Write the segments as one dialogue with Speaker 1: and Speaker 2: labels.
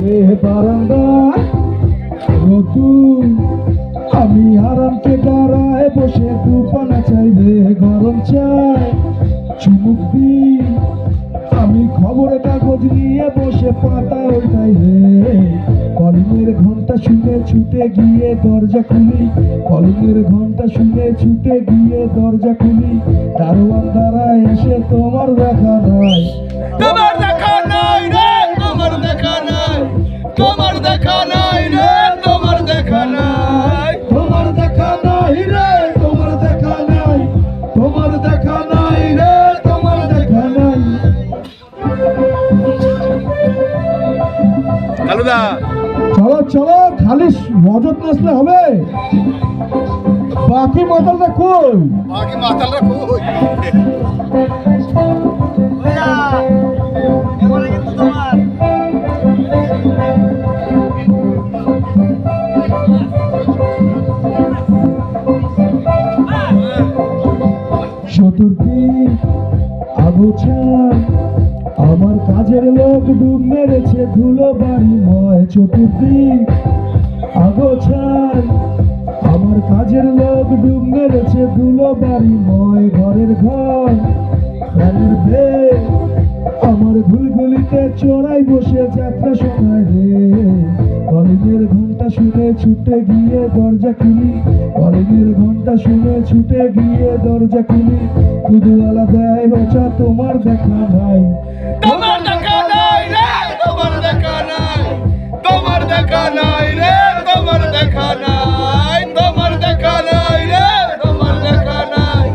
Speaker 1: এ বারান্দায় নতুন আমি আরামকে দাঁড়ায় বসে দুপানা চাই রে গরম চাই চুমুক দি আমি খবরের কাগজ নিয়ে বসে পাতা ওইটাই রে কলিংয়ের ঘন্টা শুনে ছুটে গিয়ে দরজা খুলি কলিংয়ের ঘন্টা শুনে ছুটে গিয়ে দরজা খুলি দারোয়ান দাঁড়ায় এসে তোমার দেখা নাই
Speaker 2: তোমার দেখা নাই রে তোমার দেখা নাই তোমার দেখা নাই রে তোমার দেখা নাই
Speaker 1: তোমার দেখা নাই রে তোমার দেখা নাই তোমার দেখা নাই রে তোমার দেখা নাই
Speaker 2: কালুদা
Speaker 1: চলো চলো খালি মজত নাচলে হবে বাকি মাতালটা কই
Speaker 2: বাকি মাতালরা কই
Speaker 1: চতুর্দিক আগুছান আমার কাজের লোক ডুব মেরেছে ধুলো বাড়িময় চতুর্দিক আগুছান আমার কাজের লোক ডুব মেরেছে ধুলো বাড়িময় ঘরের ঘর ফ্যানের বেগ আমার ঘুলগুলিতে চড়াই বসে যাত্রা শোনায় রে কলিংয়ের ঘন্টা শুনে ছুটে গিয়ে দরজা খুলি কলিংয়ের ঘন্টা শুনে ছুটে গিয়ে দরজা খুলি দুধওয়ালা দেয় বাচ্চা তোমার দেখা নাই
Speaker 2: তোমার দেখা নাই রে তোমার দেখা নাই তোমার দেখা নাই রে তোমার দেখা নাই তোমার দেখা নাই রে তোমার দেখা নাই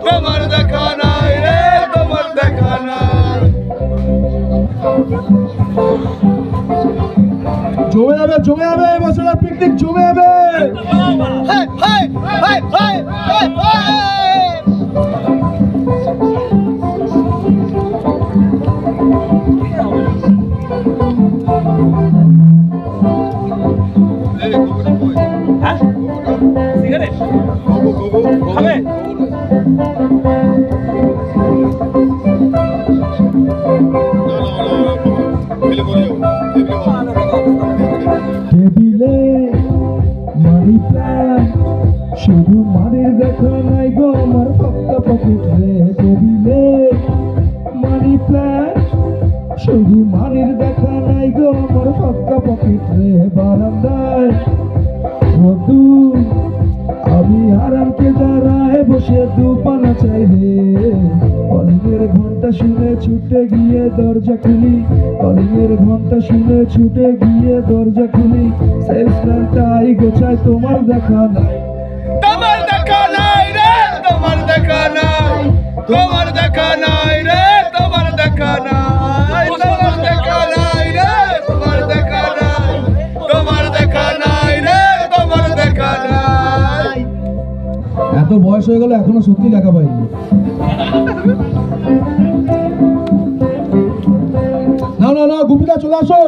Speaker 2: তোমার দেখা নাই রে তোমার দেখা নাই
Speaker 1: জমে যাবে এবছরের পিকনিক জমে যাবে
Speaker 2: high high high high high high
Speaker 1: টেবিলে মানি প্ল্যান শুধু মানির দেখা নাই গো আমার ফাঁকা পকেট রে টেবিলে মানি প্ল্যান শুধু মানির দেখা নাই গো আমার ফাঁকা পকেট রে বারান্দায় রোদুর আমি আরামকে দাঁড়ায় বসে দুপানা চাই রে কলিংয়ের ঘন্টা শুনে ছুটে গিয়ে দরজা খুলি কলিংয়ের ঘন্টা শুনে ছুটে গিয়ে দরজা খুলি সেলসম্যানটাই গোছায় তোমার দেখা নাই
Speaker 2: তোমার দেখা নাই রে তোমার দেখা নাই তোমার দেখা নাই রে তোমার দেখা নাই তোমার দেখা নাই রে তোমার দেখা নাই তোমার দেখা নাই রে তোমার দেখা নাই
Speaker 1: এত বয়স হয়ে গেল এখনো সত্যি দেখা পাইনি না না না গুপিটা চলে আসো